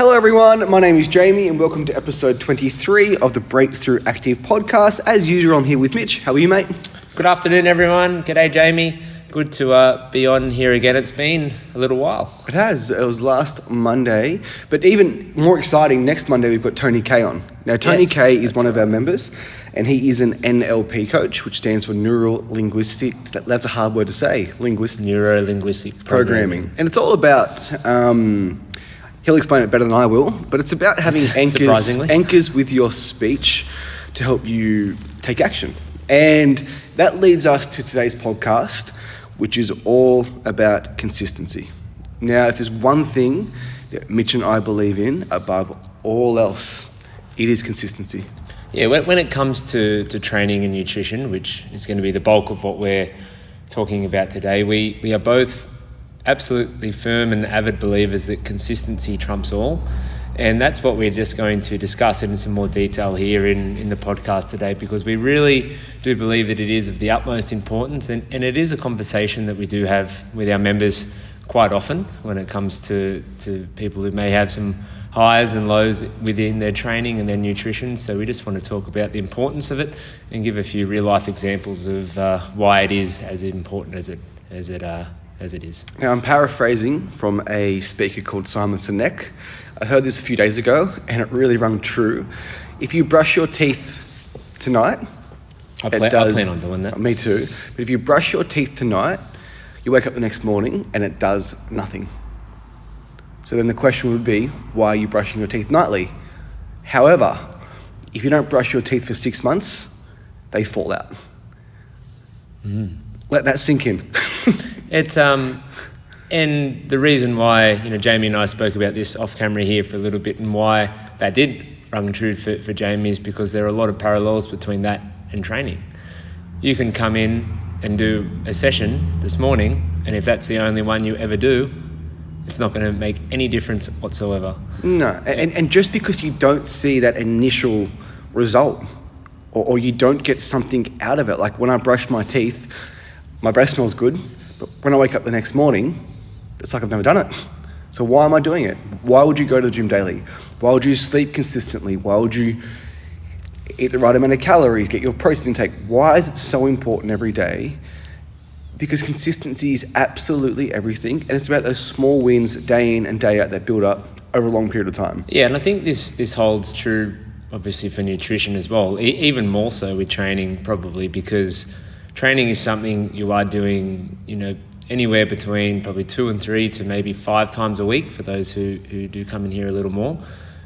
Hello everyone, my name is Jamie and welcome to episode 23 of the Break-Thru Active podcast. As usual, I'm here with Mitch. How are you, mate? Good afternoon, everyone. G'day, Jamie. Good to be on here again. It's been a little while. It has. It was last Monday, but even more exciting, next Monday we've got Tony K on. Now, Tony K is one of our members and he is an NLP coach, which stands for Neuro-Linguistic, that's a hard word to say, Neuro-Linguistic Programming. And it's all about... he'll explain it better than I will, but it's about having anchors with your speech to help you take action. And that leads us to today's podcast, which is all about consistency. Now, if there's one thing that Mitch and I believe in above all else, it is consistency. Yeah, when it comes to training and nutrition, which is going to be the bulk of what we're talking about today, we are both absolutely firm and avid believers that consistency trumps all. And that's what we're just going to discuss in some more detail here in the podcast today, because we really do believe that it is of the utmost importance, and it is a conversation that we do have with our members quite often when it comes to people who may have some highs and lows within their training and their nutrition. So we just want to talk about the importance of it and give a few real life examples of why it is as important as it is. Now, I'm paraphrasing from a speaker called Simon Sinek. I heard this a few days ago and it really rang true. If you brush your teeth tonight... I plan on doing that. Me too. But if you brush your teeth tonight, you wake up the next morning and it does nothing. So then the question would be, why are you brushing your teeth nightly? However, if you don't brush your teeth for 6 months, they fall out. Let that sink in. It's and the reason why, Jamie and I spoke about this off camera here for a little bit, and why that did rung true for Jamie is because there are a lot of parallels between that and training. You can come in and do a session this morning, and if that's the only one you ever do, it's not going to make any difference whatsoever. No, and just because you don't see that initial result, or you don't get something out of it, like when I brush my teeth, my breath smells good, but when I wake up the next morning, it's like I've never done it. So why am I doing it? Why would you go to the gym daily? Why would you sleep consistently? Why would you eat the right amount of calories, get your protein intake? Why is it so important every day? Because consistency is absolutely everything, and it's about those small wins day in and day out that build up over a long period of time. Yeah, and I think this holds true, obviously, for nutrition as well, even more so with training probably, because training is something you are doing, anywhere between probably 2 and 3 to maybe 5 times a week for those who do come in here a little more.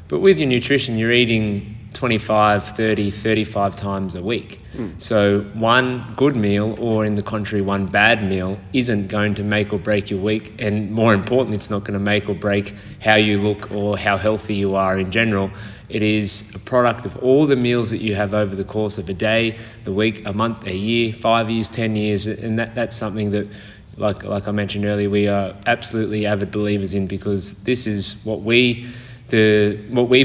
But with your nutrition, you're eating 25, 30, 35 times a week. So one good meal, or in the contrary, one bad meal, isn't going to make or break your week. And more importantly, it's not going to make or break how you look or how healthy you are in general. It is a product of all the meals that you have over the course of a day, the week, a month, a year, 5 years, 10 years. And that's something that, like I mentioned earlier, we are absolutely avid believers in, because this is what we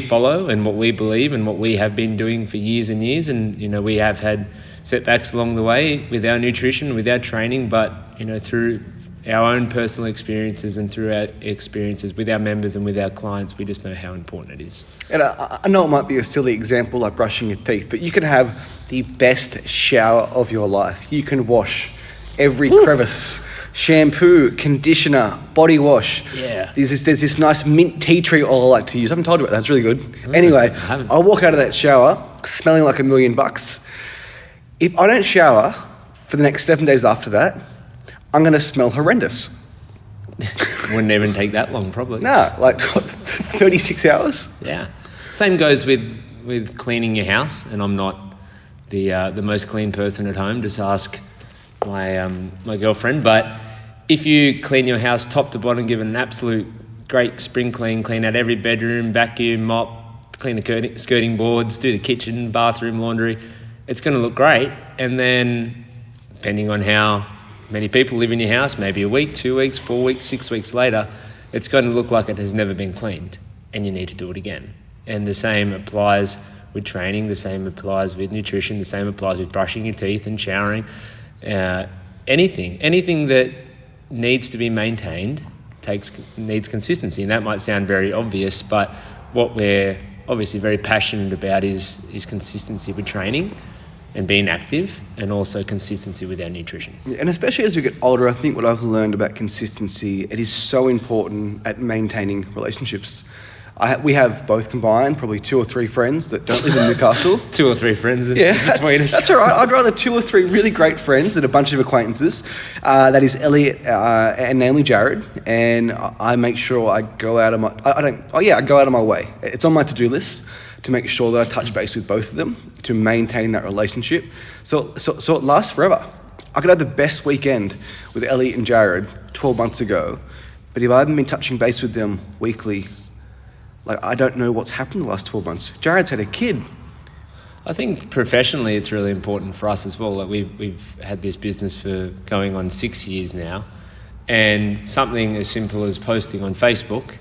follow and what we believe and what we have been doing for years and years. And, we have had setbacks along the way with our nutrition, with our training, but, through our own personal experiences and through our experiences with our members and with our clients, we just know how important it is. And I know it might be a silly example like brushing your teeth, but you can have the best shower of your life. You can wash every crevice. Shampoo, conditioner, body wash. Yeah. There's this nice mint tea tree oil I like to use. I haven't told you about that. It's really good. Anyway, I'll walk out of that shower smelling like $1 million. If I don't shower for the next 7 days after that, I'm going to smell horrendous. Wouldn't even take that long, probably. No, like 36 hours. Yeah. Same goes with cleaning your house, and I'm not the most clean person at home. Just ask my girlfriend. But if you clean your house top to bottom, give it an absolute great spring clean out every bedroom, vacuum, mop, clean the skirting boards, do the kitchen, bathroom, laundry, it's going to look great. And then, depending on how many people live in your house, maybe a week, 2 weeks, 4 weeks, 6 weeks later, it's going to look like it has never been cleaned, and you need to do it again. And the same applies with training, the same applies with nutrition, the same applies with brushing your teeth and showering. Anything that needs to be maintained needs consistency. And that might sound very obvious, but what we're obviously very passionate about is consistency with training and being active, and also consistency with our nutrition. And especially as we get older, I think what I've learned about consistency, it is so important at maintaining relationships. We have both combined probably 2 or 3 friends that don't live in Newcastle. 2 or 3 friends between us. That's all right. I'd rather 2 or 3 really great friends than a bunch of acquaintances. That is Elliot and namely Jared. And I make sure I go out of my... I go out of my way. It's on my to-do list to make sure that I touch base with both of them to maintain that relationship. So it lasts forever. I could have the best weekend with Elliot and Jared 12 months ago, but if I haven't been touching base with them weekly, I don't know what's happened the last 12 months. Jared's had a kid. I think professionally it's really important for us as well. We've had this business for going on 6 years now, and something as simple as posting on Facebook,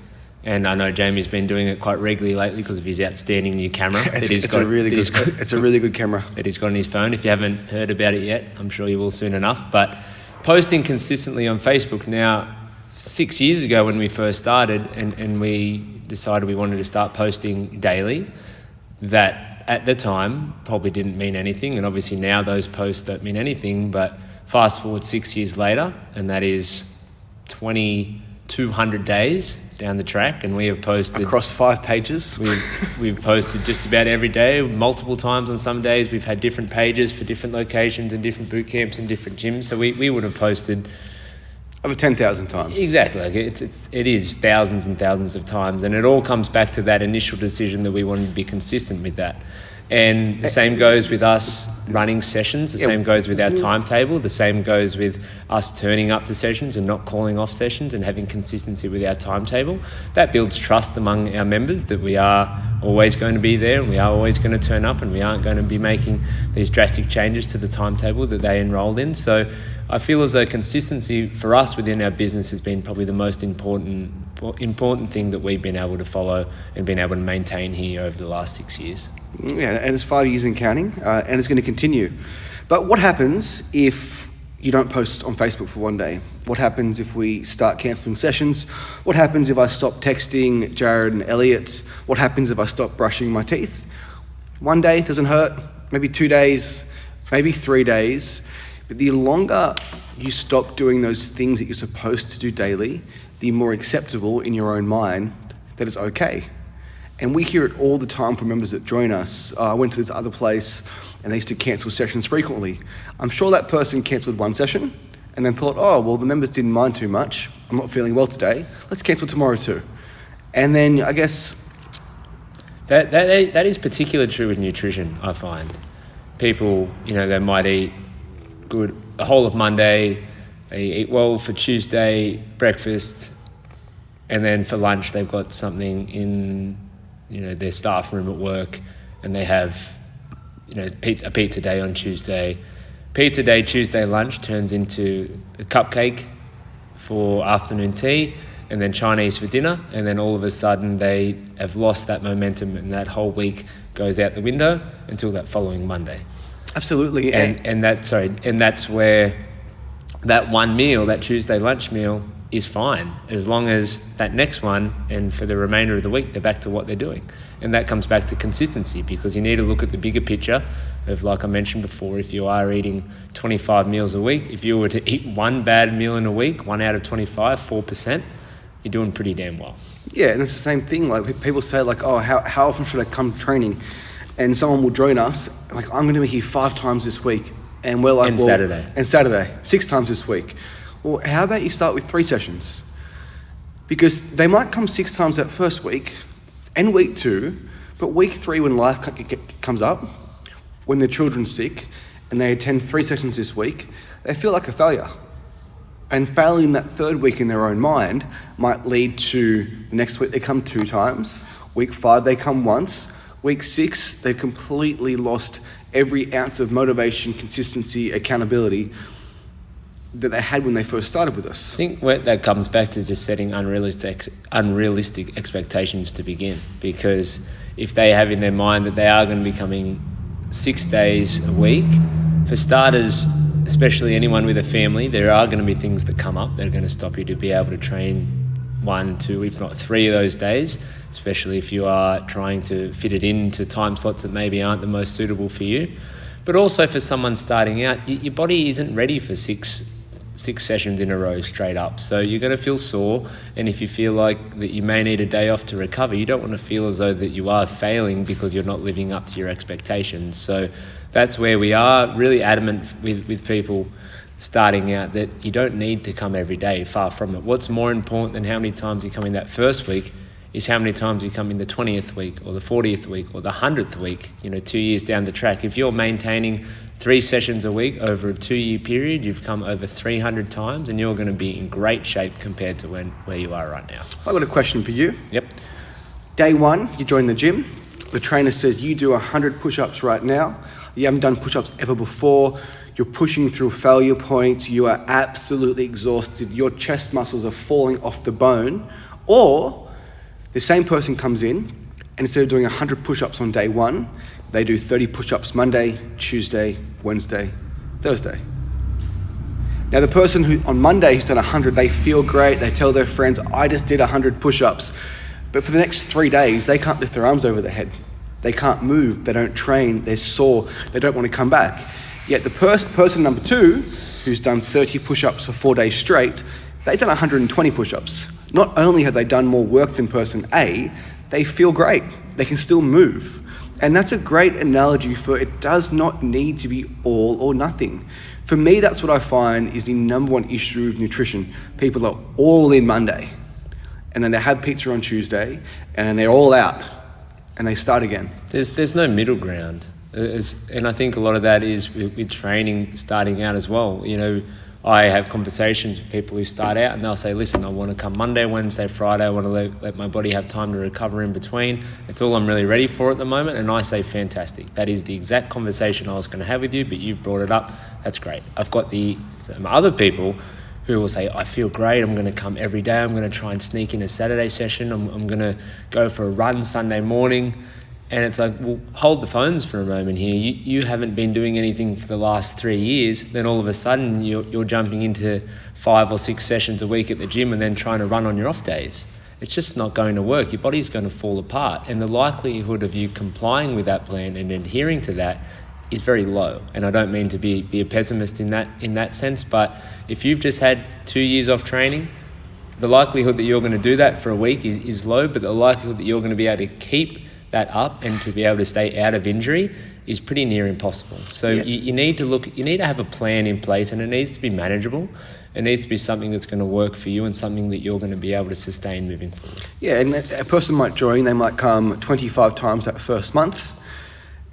and I know Jamie's been doing it quite regularly lately because of his outstanding new camera. It's a really good camera that he's got on his phone. If you haven't heard about it yet, I'm sure you will soon enough. But posting consistently on Facebook now, 6 years ago when we first started and we decided we wanted to start posting daily, that at the time probably didn't mean anything, and obviously now those posts don't mean anything. But fast forward 6 years later, and that is 2,200 days down the track, and we have posted across 5 pages. We've posted just about every day, multiple times on some days. We've had different pages for different locations and different boot camps and different gyms. So we would have posted over 10,000 times. Exactly. It is thousands and thousands of times, and it all comes back to that initial decision that we wanted to be consistent with that. And the same goes with us running sessions, the same goes with our timetable, the same goes with us turning up to sessions and not calling off sessions and having consistency with our timetable. That builds trust among our members that we are always going to be there and we are always going to turn up, and we aren't going to be making these drastic changes to the timetable that they enrolled in. So I feel as though consistency for us within our business has been probably the most important thing that we've been able to follow and been able to maintain here over the last 6 years. Yeah, and it's 5 years and counting, and it's going to continue. But what happens if you don't post on Facebook for one day? What happens if we start cancelling sessions? What happens if I stop texting Jared and Elliot? What happens if I stop brushing my teeth? One day doesn't hurt, maybe 2 days, maybe 3 days. But the longer you stop doing those things that you're supposed to do daily, the more acceptable in your own mind that it's okay. And we hear it all the time from members that join us. I went to this other place and they used to cancel sessions frequently. I'm sure that person cancelled one session and then thought, oh, well, the members didn't mind too much. I'm not feeling well today. Let's cancel tomorrow too. And then I guess... That is particularly true with nutrition, I find. People, they might eat good the whole of Monday, they eat well for Tuesday, breakfast, and then for lunch they've got something in their staff room at work, and they have a pizza day on Tuesday. Pizza day Tuesday lunch turns into a cupcake for afternoon tea, and then Chinese for dinner, and then all of a sudden they have lost that momentum, and that whole week goes out the window until that following Monday. Absolutely. And that's where that one meal, that Tuesday lunch meal, is fine, as long as that next one and for the remainder of the week they're back to what they're doing. And that comes back to consistency, because you need to look at the bigger picture of, like I mentioned before, if you are eating 25 meals a week, if you were to eat one bad meal in a week, 1 out of 25, 4%, you're doing pretty damn well. Yeah, and it's the same thing. Like people say, how often should I come to training? And someone will join us, I'm going to be here 5 times this week. And we're like, Saturday, 6 times this week. Well, how about you start with 3 sessions? Because they might come 6 times that first week and week 2, but week 3 when life comes up, when their children's sick and they attend 3 sessions this week, they feel like a failure. And failing that 3rd week in their own mind might lead to the next week they come 2 times, week 5 they come once, week 6 they've completely lost every ounce of motivation, consistency, accountability that they had when they first started with us. I think that comes back to just setting unrealistic expectations to begin, because if they have in their mind that they are going to be coming 6 days a week, for starters, especially anyone with a family, there are going to be things that come up that are going to stop you to be able to train 1, 2, if not 3 of those days, especially if you are trying to fit it into time slots that maybe aren't the most suitable for you. But also for someone starting out, your body isn't ready for six sessions in a row straight up. So you're going to feel sore, and if you feel like that you may need a day off to recover, you don't want to feel as though that you are failing because you're not living up to your expectations. So that's where we are really adamant with people starting out, that you don't need to come every day, far from it. What's more important than how many times you come in that first week is how many times you come in the 20th week or the 40th week or the 100th week, 2 years down the track. If you're maintaining 3 sessions a week over a 2-year period, you've come over 300 times, and you're going to be in great shape compared to where you are right now. I've got a question for you. Yep. Day 1, you join the gym. The trainer says you do 100 push-ups right now. You haven't done push-ups ever before. You're pushing through failure points. You are absolutely exhausted. Your chest muscles are falling off the bone. Or the same person comes in, and instead of doing 100 push-ups on day 1, they do 30 push-ups Monday, Tuesday, Wednesday, Thursday. Now the person who on Monday who's done 100, they feel great. They tell their friends, I just did 100 push-ups. But for the next 3 days, they can't lift their arms over their head. They can't move. They don't train. They're sore. They don't want to come back. Yet the person number 2, who's done 30 push-ups for 4 days straight, they've done 120 push-ups. Not only have they done more work than person A, they feel great. They can still move. And that's a great analogy for it does not need to be all or nothing. For me, that's what I find is the number one issue with nutrition. People are all in Monday, and then they have pizza on Tuesday, and then they're all out, and they start again. There's no middle ground. And I think a lot of that is with training starting out as well. I have conversations with people who start out, and they'll say, listen, I want to come Monday, Wednesday, Friday. I want to let my body have time to recover in between. It's all I'm really ready for at the moment. And I say, fantastic. That is the exact conversation I was going to have with you, but you've brought it up. That's great. I've got some other people who will say, I feel great. I'm going to come every day. I'm going to try and sneak in a Saturday session. I'm going to go for a run Sunday morning. And it's like, well, hold the phones for a moment here. You haven't been doing anything for the last 3 years. Then all of a sudden you're jumping into 5 or 6 sessions a week at the gym and then trying to run on your off days. It's just not going to work. Your body's going to fall apart. And the likelihood of you complying with that plan and adhering to that is very low. And I don't mean to be a pessimist in that sense, but if you've just had 2 years off training, the likelihood that you're going to do that for a week is low, but the likelihood that you're going to be able to keep that up and to be able to stay out of injury is pretty near impossible. So yeah. you need to have a plan in place, and it needs to be manageable. It needs to be something that's going to work for you and something that you're going to be able to sustain moving forward. Yeah, and a person might join, they might come 25 times that first month,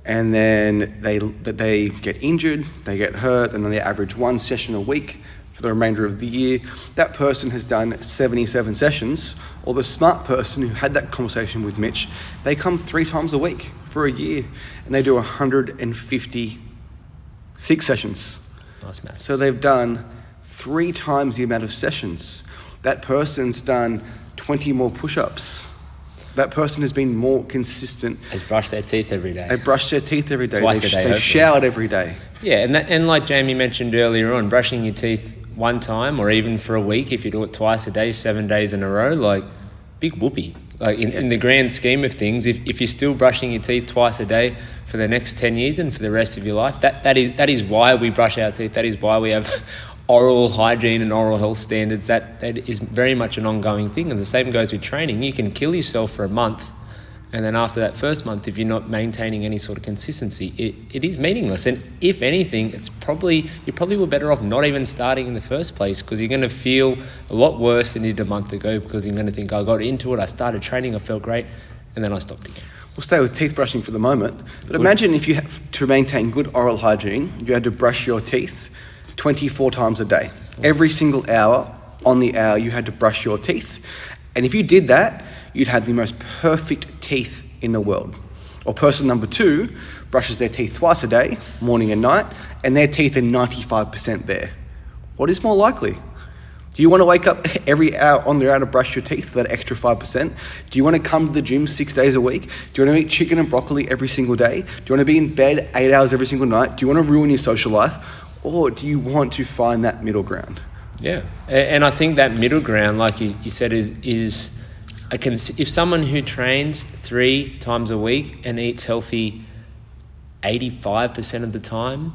and then they get injured, they get hurt, and then they average 1 session a week for the remainder of the year. That person has done 77 sessions, or the smart person who had that conversation with Mitch, they come 3 times a week for a year, and they do 156 sessions. Nice math. So they've done 3 times the amount of sessions. That person's done 20 more push-ups. That person has been more consistent. Has brushed their teeth every day. They brush their teeth every day. Twice a day, They've showered every day. Yeah, and like Jamie mentioned earlier on, brushing your teeth 1 time or even for a week, if you do it twice a day, 7 days in a row, like big whoopee. Like in the grand scheme of things, if you're still brushing your teeth twice a day for the next 10 years and for the rest of your life, that is why we brush our teeth. That is why we have oral hygiene and oral health standards. That is very much an ongoing thing. And the same goes with training. You can kill yourself for a month, and then after that first month, if you're not maintaining any sort of consistency, it is meaningless. And if anything, you probably were better off not even starting in the first place, because you're going to feel a lot worse than you did a month ago, because you're going to think, I got into it, I started training, I felt great, and then I stopped again. We'll stay with teeth brushing for the moment. But imagine if you have to maintain good oral hygiene, you had to brush your teeth 24 times a day. Every single hour, on the hour, you had to brush your teeth. And if you did that, you'd have the most perfect teeth in the world. Or person number 2 brushes their teeth twice a day, morning and night, and their teeth are 95% there. What is more likely? Do you want to wake up every hour on the hour to brush your teeth for that extra 5%? Do you want to come to the gym 6 days a week? Do you want to eat chicken and broccoli every single day? Do you want to be in bed 8 hours every single night? Do you want to ruin your social life? Or do you want to find that middle ground? Yeah, and I think that middle ground, like you said, is if someone who trains 3 times a week and eats healthy 85% of the time,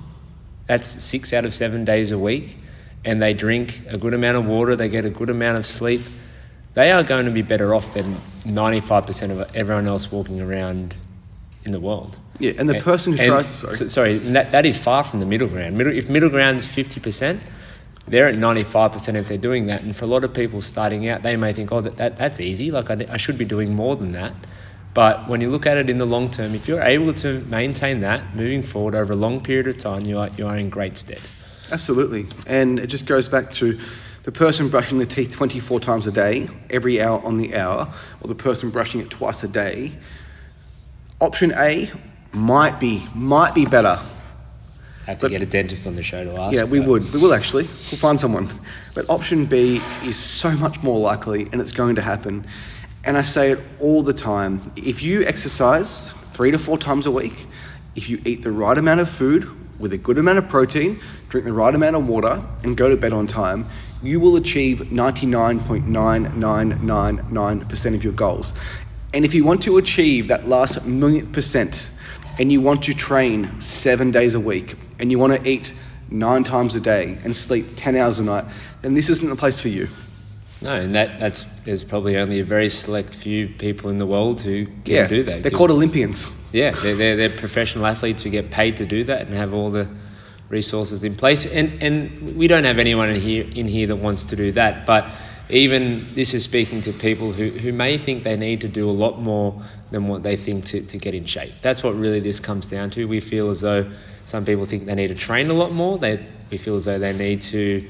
that's 6 out of 7 days a week, and they drink a good amount of water, they get a good amount of sleep, they are going to be better off than 95% of everyone else walking around in the world. Yeah, and the person who tries... that is far from the middle ground. If middle ground is 50%, they're at 95% if they're doing that. And for a lot of people starting out, they may think, oh, that's easy. Like, I should be doing more than that. But when you look at it in the long term, if you're able to maintain that moving forward over a long period of time, you are in great stead. Absolutely. And it just goes back to the person brushing their teeth 24 times a day, every hour on the hour, or the person brushing it twice a day. Option A might be better. Have to get a dentist on the show to ask. Yeah, we will actually. We'll find someone. But option B is so much more likely, and it's going to happen. And I say it all the time. If you exercise 3 to 4 times a week, if you eat the right amount of food with a good amount of protein, drink the right amount of water, and go to bed on time, you will achieve 99.9999% of your goals. And if you want to achieve that last millionth percent, and you want to train 7 days a week, and you want to eat 9 times a day and sleep 10 hours a night, then this isn't the place for you. No, and there's probably only a very select few people in the world who can do that. They're called Olympians. Yeah, they're professional athletes who get paid to do that and have all the resources in place. And we don't have anyone in here that wants to do that. But even this is speaking to people who may think they need to do a lot more than what they think to get in shape. That's what really this comes down to. We feel as though some people think they need to train a lot more. We feel as though they need to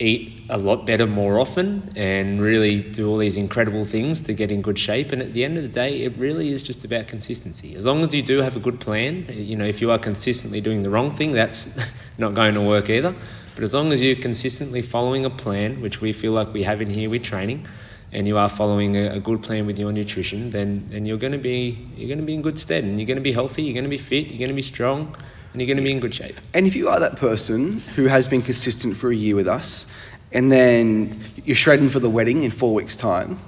eat a lot better more often and really do all these incredible things to get in good shape. And at the end of the day, it really is just about consistency. As long as you do have a good plan, if you are consistently doing the wrong thing, that's not going to work either. But as long as you're consistently following a plan, which we feel like we have in here with training, and you are following a good plan with your nutrition, then you're going to be in good stead, and you're going to be healthy, you're going to be fit, you're going to be strong, and you're going to be in good shape. And if you are that person who has been consistent for a year with us, and then you're shredding for the wedding in 4 weeks' time,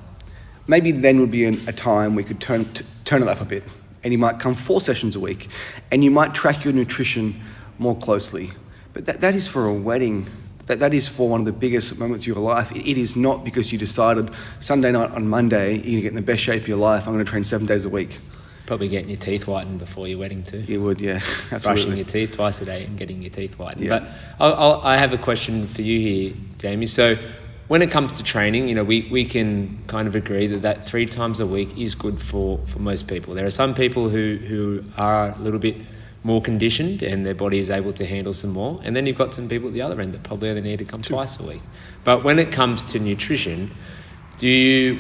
maybe then would be a time we could turn it up a bit. And you might come 4 sessions a week, and you might track your nutrition more closely. But that is for a wedding. That is for one of the biggest moments of your life. It is not because you decided Sunday night on Monday, you're going to get in the best shape of your life, I'm going to train 7 days a week. Probably getting your teeth whitened before your wedding too. You would, yeah, absolutely. Brushing your teeth twice a day and getting your teeth whitened. Yeah. But I have a question for you here, Jamie. So when it comes to training, we can kind of agree that 3 times a week is good for most people. There are some people who are a little bit more conditioned and their body is able to handle some more. And then you've got some people at the other end that probably only need to come 2 twice a week. But when it comes to nutrition,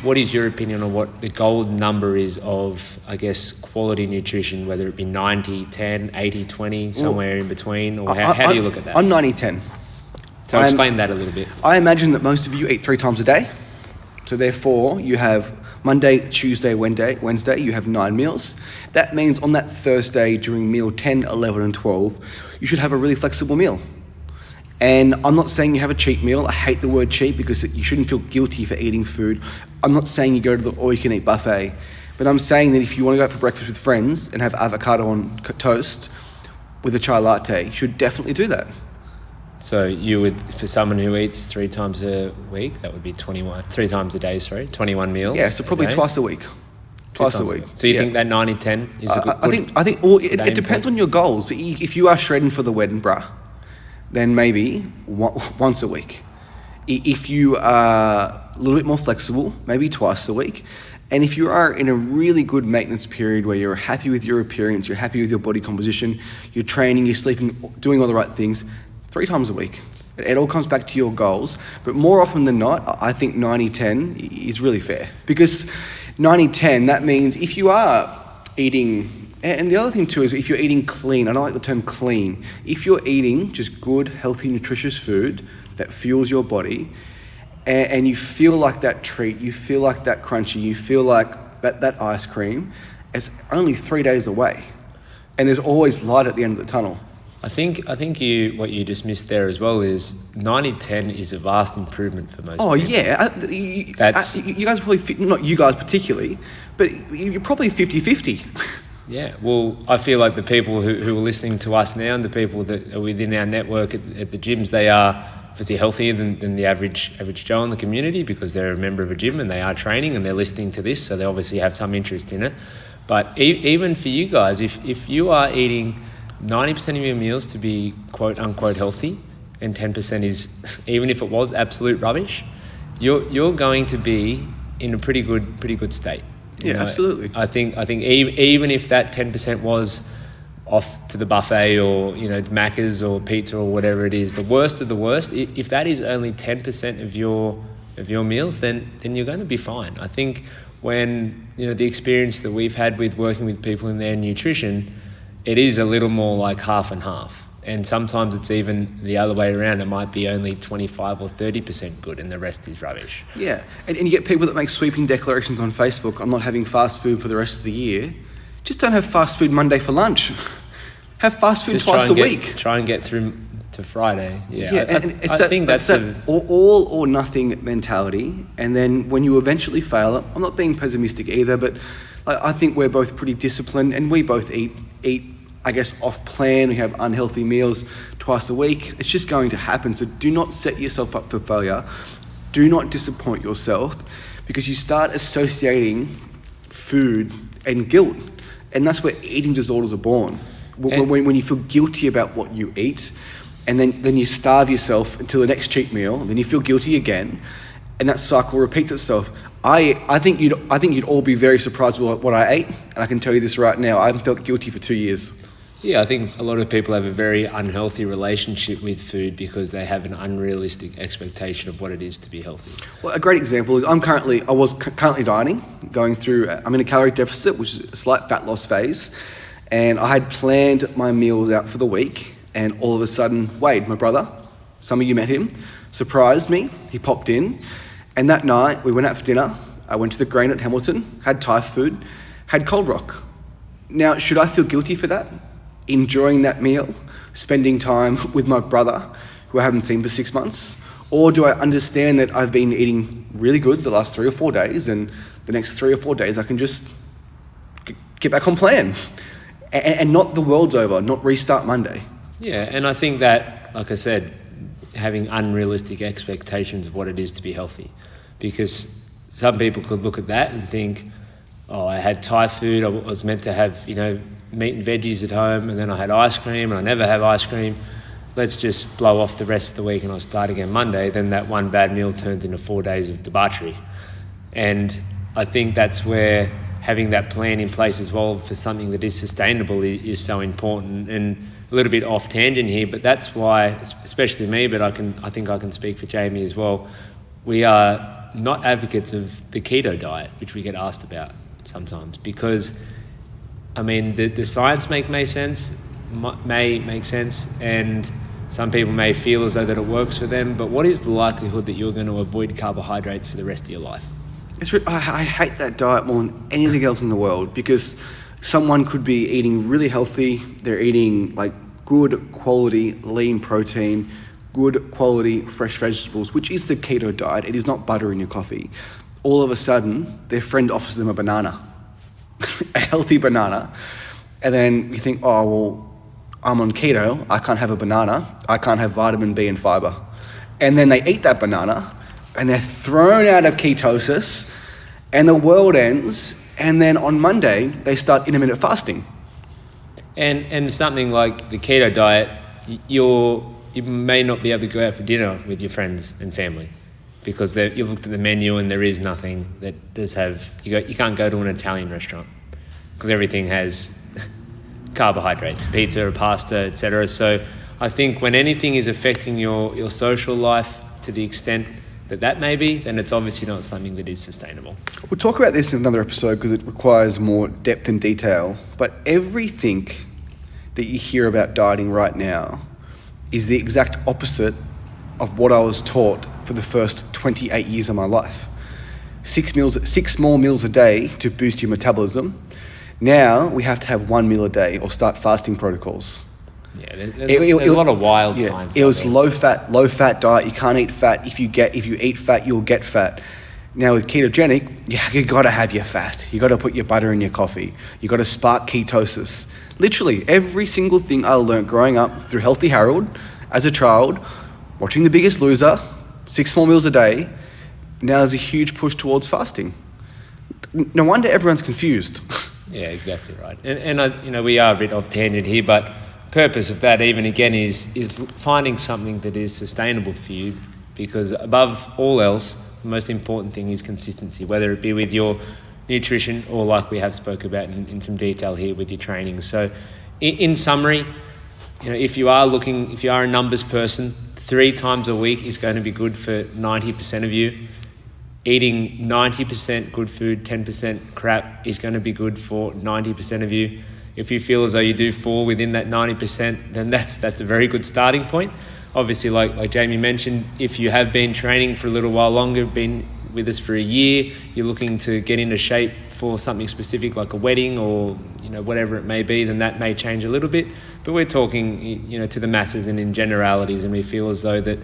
what is your opinion on what the gold number is of, I guess, quality nutrition, whether it be 90, 10, 80, 20, somewhere in between, or how do you look at that? I'm 90-10. So explain that a little bit. I imagine that most of you eat 3 times a day. So therefore, you have Monday, Tuesday, Wednesday, you have 9 meals. That means on that Thursday during meal 10, 11, and 12, you should have a really flexible meal. And I'm not saying you have a cheat meal. I hate the word cheat because you shouldn't feel guilty for eating food. I'm not saying you go to the all-you-can-eat buffet. But I'm saying that if you want to go out for breakfast with friends and have avocado on toast with a chai latte, you should definitely do that. So you would, for someone who eats 3 times a week, that would be 3 times a day, 21 meals. Yeah, so probably twice a week. Twice a week. So you think that 90-10 is a good? I think it depends on your goals. If you are shredding for the wedding, bruh, then maybe once a week. If you are a little bit more flexible, maybe twice a week. And if you are in a really good maintenance period where you're happy with your appearance, you're happy with your body composition, you're training, you're sleeping, doing all the right things, 3 times a week. It all comes back to your goals. But more often than not, I think 90-10 is really fair. Because 90-10, that means if you are eating... And the other thing too is if you're eating clean, I don't like the term clean. If you're eating just good, healthy, nutritious food that fuels your body, and you feel like that treat, you feel like that crunchy, you feel like that ice cream, it's only 3 days away. And there's always light at the end of the tunnel. I think what you just missed there as well is 90-10 is a vast improvement for most Oh, people. yeah. You guys probably, not you guys particularly, but you're probably 50-50. Yeah, well, I feel like the people who are listening to us now and the people that are within our network at the gyms, they are obviously healthier than the average Joe in the community because they're a member of a gym and they are training and they're listening to this, so they obviously have some interest in it. But even for you guys, if you are eating 90% of your meals to be quote unquote healthy and 10% is, even if it was absolute rubbish, you're going to be in a pretty good state. Yeah, absolutely. I think even if that 10% was off to the buffet or Macca's or pizza or whatever it is, the worst of the worst, if that is only 10% of your meals, then you're going to be fine. I think when the experience that we've had with working with people in their nutrition, it is a little more like half and half. And sometimes it's even the other way around. It might be only 25 or 30% good and the rest is rubbish. Yeah, and you get people that make sweeping declarations on Facebook, I'm not having fast food for the rest of the year. Just don't have fast food Monday for lunch. Have fast food twice a week. Try and get through to Friday. Yeah, I think that's that all or nothing mentality. And then when you eventually fail, I'm not being pessimistic either, but I think we're both pretty disciplined and we both eat I guess, off plan. We have unhealthy meals twice a week. It's just going to happen. So do not set yourself up for failure. Do not disappoint yourself because you start associating food and guilt. And that's where eating disorders are born. When you feel guilty about what you eat and then you starve yourself until the next cheat meal, then you feel guilty again, and that cycle repeats itself. I think you'd all be very surprised with what I ate, and I can tell you this right now, I haven't felt guilty for 2 years. Yeah, I think a lot of people have a very unhealthy relationship with food because they have an unrealistic expectation of what it is to be healthy. Well, a great example is I was currently dieting, I'm in a calorie deficit, which is a slight fat loss phase, and I had planned my meals out for the week, and all of a sudden, Wade, my brother, some of you met him, surprised me. He popped in, and that night we went out for dinner. I went to the Grain at Hamilton, had Thai food, had Cold Rock. Now, should I feel guilty for that? Enjoying that meal, spending time with my brother, who I haven't seen for 6 months? Or do I understand that I've been eating really good the last 3 or 4 days, and the next 3 or 4 days I can just get back on plan? And not the world's over, not restart Monday. Yeah, and I think that, like I said, having unrealistic expectations of what it is to be healthy. Because some people could look at that and think, oh, I had Thai food, I was meant to have, meat and veggies at home, and then I had ice cream and I never have ice cream. Let's just blow off the rest of the week and I'll start again Monday. Then that one bad meal turns into 4 days of debauchery. And I think that's where having that plan in place as well for something that is sustainable is so important. And a little bit off tangent here, but that's why, especially me, but I think I can speak for Jamie as well, we are not advocates of the keto diet, which we get asked about sometimes, because the science may make sense, and some people may feel as though that it works for them, but what is the likelihood that you're going to avoid carbohydrates for the rest of your life? I hate that diet more than anything else in the world, because someone could be eating really healthy, they're eating like good quality lean protein, good quality fresh vegetables, which is the keto diet. It is not butter in your coffee. All of a sudden, their friend offers them a banana, a healthy banana, and then you think, oh, well, I'm on keto, I can't have a banana, I can't have vitamin B and fiber. And then they eat that banana, and they're thrown out of ketosis, and the world ends, and then on Monday, they start intermittent fasting. And something like the keto diet, you may not be able to go out for dinner with your friends and family because you've looked at the menu and there is nothing that does have, you can't go to an Italian restaurant because everything has carbohydrates, pizza, pasta, etc. So I think when anything is affecting your social life to the extent that may be, then it's obviously not something that is sustainable. We'll talk about this in another episode because it requires more depth and detail, but everything that you hear about dieting right now is the exact opposite of what I was taught for the first 28 years of my life. 6 small meals a day to boost your metabolism. Now we have to have 1 meal a day or start fasting protocols. Yeah, there's a lot of wild science. It was low fat diet. You can't eat fat. If you eat fat, you'll get fat. Now with ketogenic, you got to have your fat. You got to put your butter in your coffee. You got to spark ketosis. Literally every single thing I learned growing up through Healthy Harold as a child, watching The Biggest Loser, 6 small meals a day. Now there's a huge push towards fasting. No wonder everyone's confused. Yeah, exactly right. And we are a bit off tangent here, but purpose of that even again is finding something that is sustainable for you, because above all else, the most important thing is consistency, whether it be with your nutrition or like we have spoke about in some detail here with your training. So in summary, if you are a numbers person, 3 times a week is going to be good for 90% of you. Eating 90% good food, 10% crap is going to be good for 90% of you. If you feel as though you do fall within that 90%, then that's a very good starting point. Obviously, like Jamie mentioned, if you have been training for a little while longer, been with us for a year, you're looking to get into shape for something specific like a wedding or whatever it may be, then that may change a little bit. But we're talking to the masses and in generalities, and we feel as though that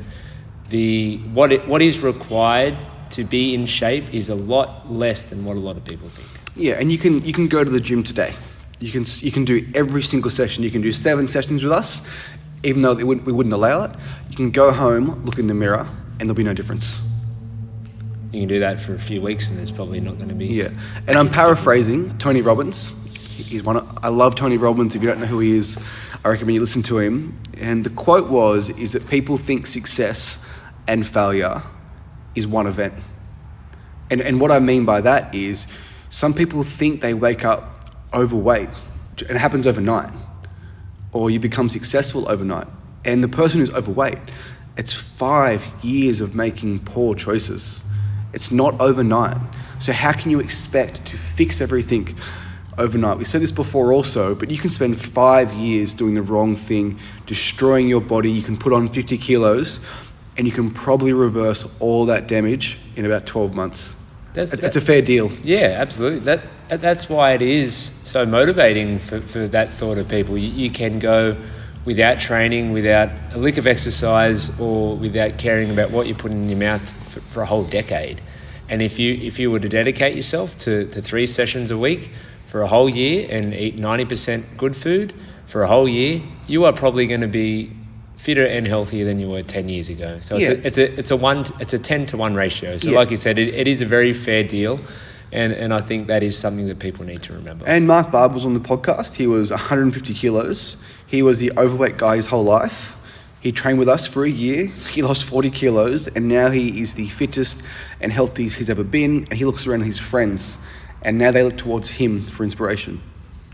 what is required to be in shape is a lot less than what a lot of people think. Yeah, and you can go to the gym today. You can do every single session. You can do 7 sessions with us, even though we wouldn't allow it. You can go home, look in the mirror, and there'll be no difference. You can do that for a few weeks, and there's probably not going to be. Yeah, and I'm paraphrasing Tony Robbins. I love Tony Robbins. If you don't know who he is, I recommend you listen to him. And the quote is that people think success and failure is one event. And what I mean by that is some people think they wake up overweight and it happens overnight, or you become successful overnight. And the person who's overweight, it's 5 years of making poor choices. It's not overnight. So how can you expect to fix everything overnight? We said this before also, but you can spend 5 years doing the wrong thing, destroying your body. You can put on 50 kilos and you can probably reverse all that damage in about 12 months. That's a fair deal. Yeah, absolutely. That's why it is so motivating for that thought of people. You can go without training, without a lick of exercise, or without caring about what you're putting in your mouth for a whole decade. And if you were to dedicate yourself to 3 sessions a week for a whole year and eat 90% good food for a whole year, you are probably going to be fitter and healthier than you were 10 years ago. So it's a 10 to 1 ratio. So like you said, it is a very fair deal. And I think that is something that people need to remember. And Mark Barb was on the podcast. He was 150 kilos. He was the overweight guy his whole life. He trained with us for a year. He lost 40 kilos, and now he is the fittest and healthiest he's ever been. And he looks around at his friends, and now they look towards him for inspiration.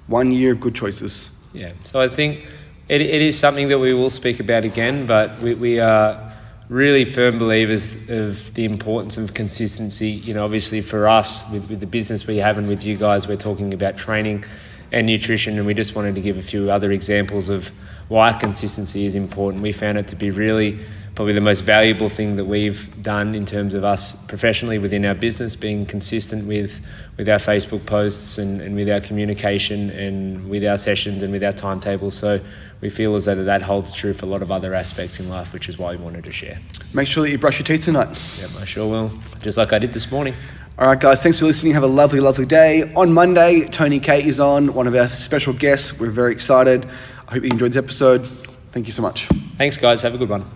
1 year of good choices. Yeah. So I think it is something that we will speak about again, but we are really firm believers of the importance of consistency. Obviously for us, with the business we have and with you guys, we're talking about training and nutrition, and we just wanted to give a few other examples of why consistency is important. We found it to be really probably the most valuable thing that we've done in terms of us professionally within our business, being consistent with our Facebook posts and with our communication and with our sessions and with our timetables. So we feel as though that holds true for a lot of other aspects in life, which is why we wanted to share. Make sure that you brush your teeth tonight. Yep, I sure will, just like I did this morning. All right, guys, thanks for listening. Have a lovely, lovely day. On Monday, Tony K is on, one of our special guests. We're very excited. I hope you enjoyed this episode. Thank you so much. Thanks, guys. Have a good one.